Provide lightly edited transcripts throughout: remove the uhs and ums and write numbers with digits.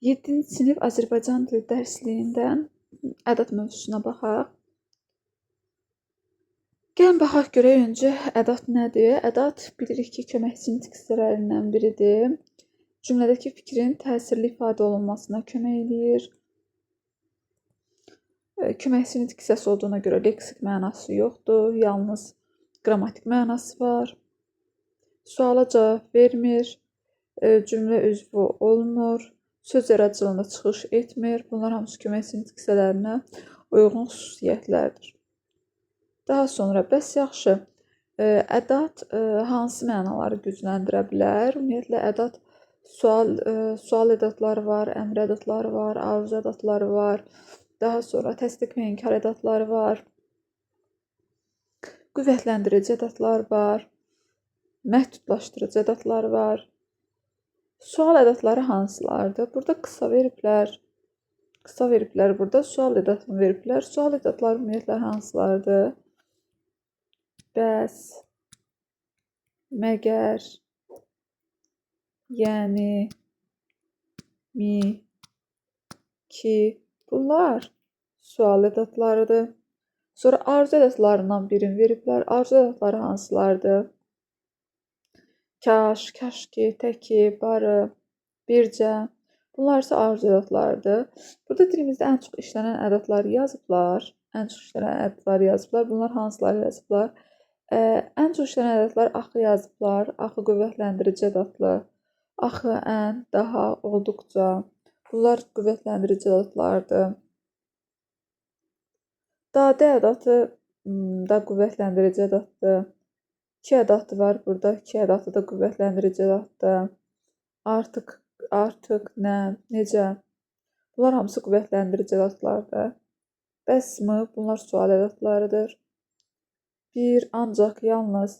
7-ci sinif Azərbaycan dili dərsliyindən ədəd mövzusuna baxaq. Gəlin baxaq görək öncə ədəd nədir? Ədəd bilirik ki, köməkçi nitq hissələrindən biridir. Cümlədəki fikrin təsirli ifadə olunmasına kömək edir. Köməkçi nitq hissəsi olduğuna görə leksik mənası yoxdur, yalnız qrammatik mənası var. Suala cavab vermir, cümlə üzvü olmur, söz yaradıcılığında çıxış etmir. Bunlar hamısı köməkçi nitq hissələrinə uyğun xüsusiyyətlərdir. Daha sonra, bəs yaxşı, ədəd hansı mənaları gücləndirə bilər? Ümumiyyətlə, ədəd sual ədədləri var, əmr ədədləri var, arzu ədədləri var. Daha sonra təsdiq və inkar ədədləri var. Qüvvətləndirici ədədlər var. Məhdudlaşdırıcı ədədlər var. Sual ədədləri hansılardır? Burada qısa veriblər. Qısa veriblər burada. Sual ədədini veriblər. Sual ədədləri ümumiyyətlə hansılardır? Bəs, məgər, yəni, mi, ki, bunlar sual ədədləridir. Sonra arzu ədədlərindən birini veriblər. Arzu ədədləri hansılardır? Kaş, kaşki, təki, barı, bircə. Bunlar isə arzu ədədləridir. Burada dilimizdə ən çox işlənən ədədləri yazıblar. Bunlar hansıları yazıblar? Ən çox işlənən ədədlər axı yazıblar. Axı qüvvətləndirici ədədli. Axı, ən, daha, olduqca. Bunlar qüvvətləndirici ədədlərdir. Dadə ədədi da qüvvətləndirici ədəddir. Ki ədədi var burada. Ki ədədi da qüvvətləndirici ədəddir. Artıq, nə, necə. Bunlar hamısı qüvvətləndirici ədədlərdir. Bəs mi? Bunlar sual ədədləridir. Bir, ancaq, yalnız.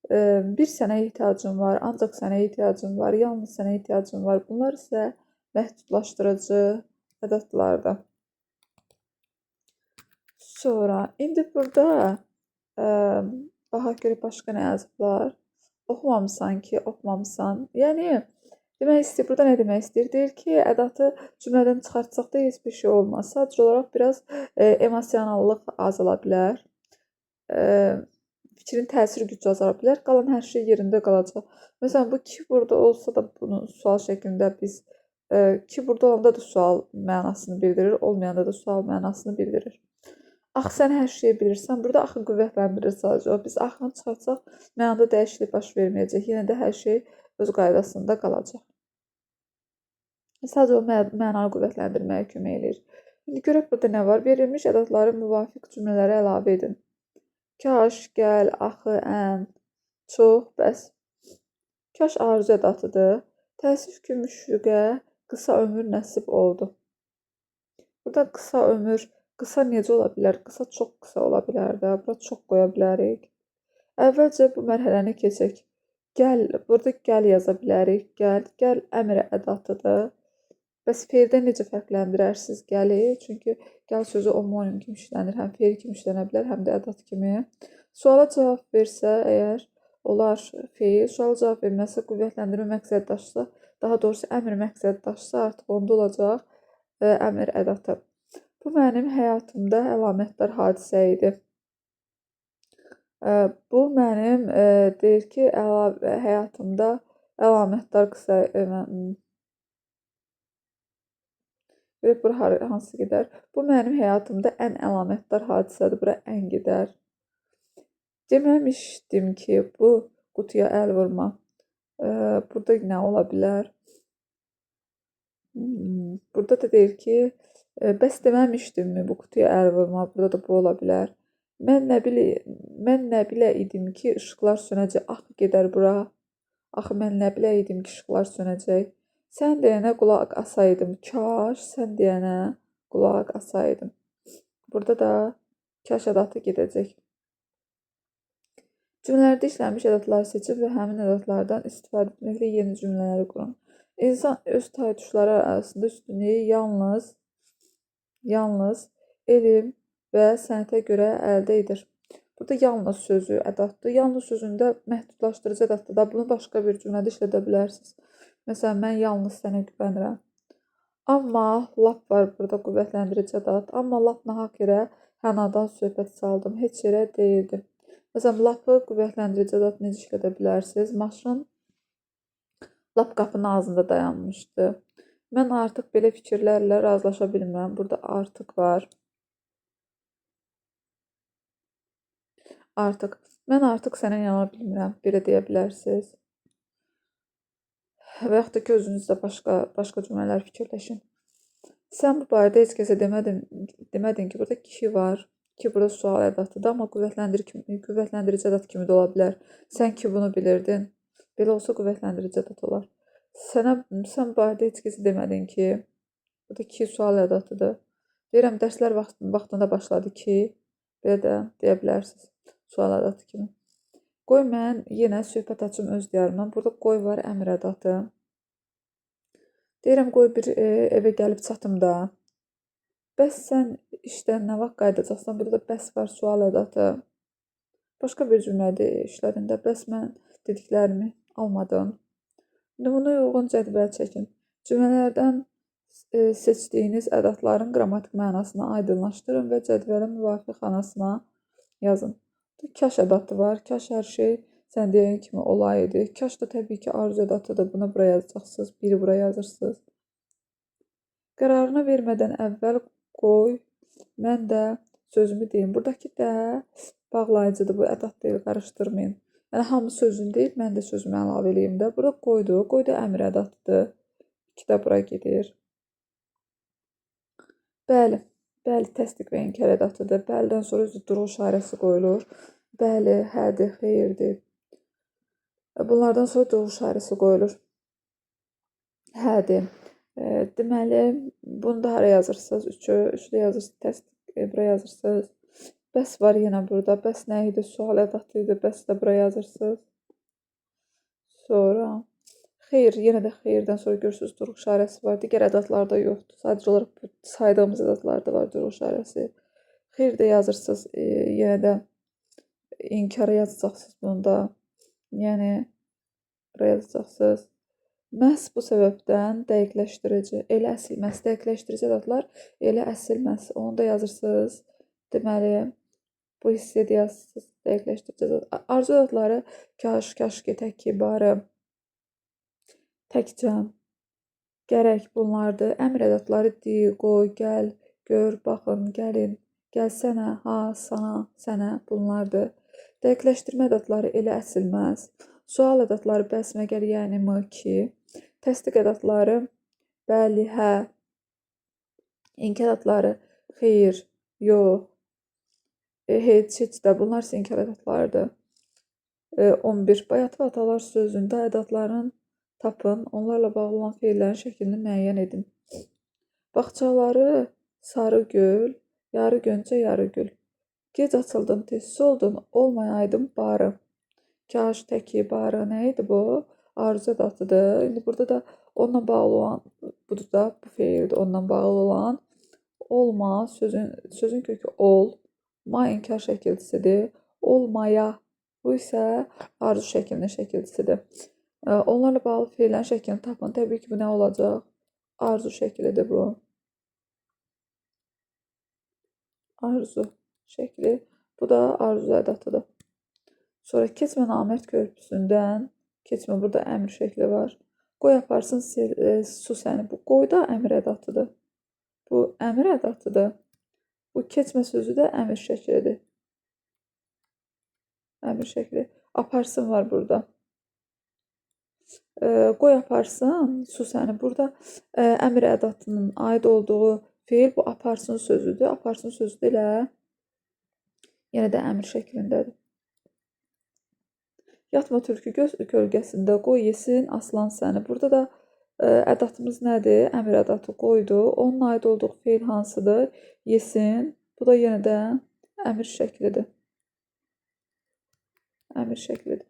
Bir sənə ehtiyacım var, ancaq sənə ehtiyacım var, yalnız sənə ehtiyacım var. Bunlar isə məhdudlaşdırıcı ədədlərdir. Sonra, indi burada baxaq görək başqa nə yazıblar. Oxumamısan ki, oxumamısan. Yəni, demək istəyir, burada nə demək istəyir? Deyir ki, ədədi cümlədən çıxartsaq da heç bir şey olmaz. Sadəcə olaraq biraz emosionallıq azala bilər. Fikrin təsir gücü azala bilər. Qalan hər şey yerində qalacaq. Məsələn, bu ki burada olsa da bunu sual şəklində biz ki burada olanda da sual mənasını bildirir, olmayanda da sual mənasını bildirir. Axı sən hər şeyi bilirsən. Burada axı qüvvətləndirir sadəcə. Biz axını çıxartsaq, mənada dəyişiklik baş verməyəcək. Yenə də hər şey öz qaydasında qalacaq. Sadəcə o mənanı qüvvətləndirməyə kömək edir. İndi görək burada nə var? Verilmiş ədədləri müvafiq cümlələrə əlavə edin. Kaş, gəl, axı, ən, çox, bəs. Kaş arzu ədatıdır. Təəssüf ki, müşfiqə qısa ömür nəsib oldu. Burada qısa ömür, qısa necə ola bilər? Qısa çox qısa ola bilər də. Burada çox qoya bilərik. Əvvəlcə bu mərhələni keçək. Gəl, burada gəl yaza bilərik. Gəl əmr ədatıdır. Bəs feildə necə fərqləndirərsiniz gəli? Çünki gəl sözü homonim kimi işlənir. Həm feil kimi işlənə bilər, həm də ədad kimi. Suala cavab versə əgər, olar feil. Suala cavab verməsə, qüvvətləndirmə məqsəddaşsa, daha doğrusu əmr məqsəddaşsa, artıq onda olacaq əmr ədatı. Bu mənim həyatımda əlamətdar hadisə idi. Bu mənim deyir ki, həyatımda əlamətdar qısa görək bura hansı gedər? Bu mənim həyatımda ən əlamətdar hadisədir. Bura ən gedər. Deməmişdim ki, bu qutuya əl vurma. Burada nə ola bilər? Burada da deyir ki, bəs deməmişdimmi bu qutuya əl vurma? Burada da bu ola bilər. Mən nə bilə idim ki, işıqlar sönəcək. Axı gedər bura. Axı mən nə bilə idim ki, işıqlar sönəcək. Sən deyənə qulaq asaydım. Kaş, sən deyənə qulaq asaydım. Burada da kaş ədatı gedəcək. Cümlələrdə işlənmiş ədədləri seçin və həmin ədədlərdən istifadə etməklə yeni cümlələri qurun. İnsan öz taytuşları arasında üstünlüyü yalnız elm və sənətə görə əldə edir. Burada yalnız sözü ədaddır. Yalnız sözündə məhdudlaşdırıcı ədaddır da. Bunu başqa bir cümlədə işlədə bilərsiniz. Məsələn, mən yalnız sənə güvənirəm. Amma lap var burada qüvvətləndirici ədat. Amma lap nahaq yerə hənadan söhbət saldım. Heç yerə deyildi. Məsələn, lapı qüvvətləndirici ədat necə işlədə bilərsiniz? Maşın lap qapının ağzında dayanmışdı. Mən artıq belə fikirlərlə razılaşa bilmirəm. Burada artıq var. Mən artıq sənə inana bilmirəm. Belə deyə bilərsiniz. Və yaxud da ki, özünüzdə başqa cümlələr fikirləşin. Sən bu barədə heç kəsə demədin ki, burada kişi var, ki, burada sual ədatıdır, amma qüvvətləndirici ədat kimi də ola bilər. Sən ki, bunu bilirdin. Belə olsa qüvvətləndirici ədat olar. Sən bu barədə heç kəsə demədin ki, burada ki, sual ədatıdır. Deyirəm, dərslər vaxtında başladı ki, belə də deyə bilərsiniz. Sual ədatı kimi. Qoy mən yenə söhbət açım öz diyarımdan. Burada qoy var əmr ədatı. Deyirəm, qoy bir evə gəlib çatım da. Bəs sən işdən nə vaxt qayıdacaqsan? Burada bəs var sual ədatı. Başqa bir cümlədir işlərində. Bəs mən dediklərimi almadım. İndi buna uyğun cədvəl çəkin. Cümlələrdən seçdiyiniz ədatların qrammatik mənasını aydınlaşdırın və cədvəlin müvafiq xanasına yazın. Kaş ədatı var. Kaş hər şey sən deyən kimi olaydı. Kaş da təbii ki, arzu ədatıdır. Buna bura yazacaqsınız. Biri bura yazırsınız. Qərarını vermədən əvvəl qoy, mən də sözümü deyim. Buradakı də bağlayıcıdır. Bu ədat deyil, qarışdırmayın. Yəni, hamı sözünü deyib, mən də sözümü əlavə eləyim də. Burada qoydu. Qoy da əmr ədatıdır. İki də bura gedir. Bəli. Bəli, təsdiq və inkar ədatıdır. Bəlidən sonra özü duruq işarəsi qoyulur. Bəli, hədir, xeyirdir. Bunlardan sonra duruq işarəsi qoyulur. Hədir. Deməli, bunu da hara yazırsınız? Üçdə yazırsınız, təsdiq bura yazırsınız. Bəs var yenə burada. Bəs nə idi? Sual ədatı idi. Bəs də bura yazırsınız. Sonra xeyr, yenə də xeyirdən sonra görürsünüz duruq işarəsi var. Digər ədatlarda yoxdur. Sadəcə olaraq saydığımız ədatlarda var duruq işarəsi. Xeyr də yazırsınız. Yenə də inkara yazacaqsınız bunda. Yəni, buraya yazacaqsınız. Məhz bu səbəbdən dəqiqləşdirici, elə əsilməz, dəqiqləşdirici ədatlar elə əsilməz. Onu da yazırsınız. Deməli, bu hissiyyə yazırsınız, dəqiqləşdirici ədat. Arzu ədatları kaş, kaşki, təki, barı, təkcəm, gərək bunlardır. Əmr ədatları di, qoy, gəl, gör, baxın, gəlin, gəlsənə, ha, sana, sənə bunlardır. Dəqiqləşdirmə ədatları elə əsilməz. Sual ədatları bəs, məgər, yəni, mı, ki. Təsdiq ədatları bəli, hə. İnkar ədatları xeyr, yox, heç də. Bunlar isə inkar ədatlarıdır. 11. Bayatı və atalar sözündə ədatların tapın, onlarla bağlı olan feillərin şəklini müəyyən edin. Bağçaları sarı göl, yarı gönçə, yarı gül. Gec açıldım, tez soldun, olmayaydım barı. Kaş, təki, barı, nə idi bu? Arzu ədatıdır. İndi burada da onunla bağlı olan, budur da bu feildir. Onunla bağlı olan olma, sözün kökü ol, ma inkar şəkildisidir. Olmaya, bu isə arzu şəklinin şəkildisidir. Onlarla bağlı feillərin şəklini tapın. Təbii ki, bu nə olacaq? Arzu şəklidir bu. Arzu şəkli. Bu da arzu ədatıdır. Sonra keçmə namərd körpüsündən, keçmə, burada əmr şəkli var. Qoy aparsın su səni. Bu qoy da əmr ədatıdır. Bu əmr ədatıdır. Bu keçmə sözü də əmr şəklidir. Əmr şəkli. Aparsın var burada. Qoy aparsın su səni. Burada əmr ədatının aid olduğu feil bu aparsın sözüdür. Aparsın sözü də elə yenə də əmr şəklindədir. Yatma tülkü göz kölgəsində, qoy yesin aslan səni. Burada da ədatımız nədir? Əmr ədatı qoydu. Onun aid olduğu feil hansıdır? Yesin. Bu da yenə də əmr şəklidir. Əmr şəklidir.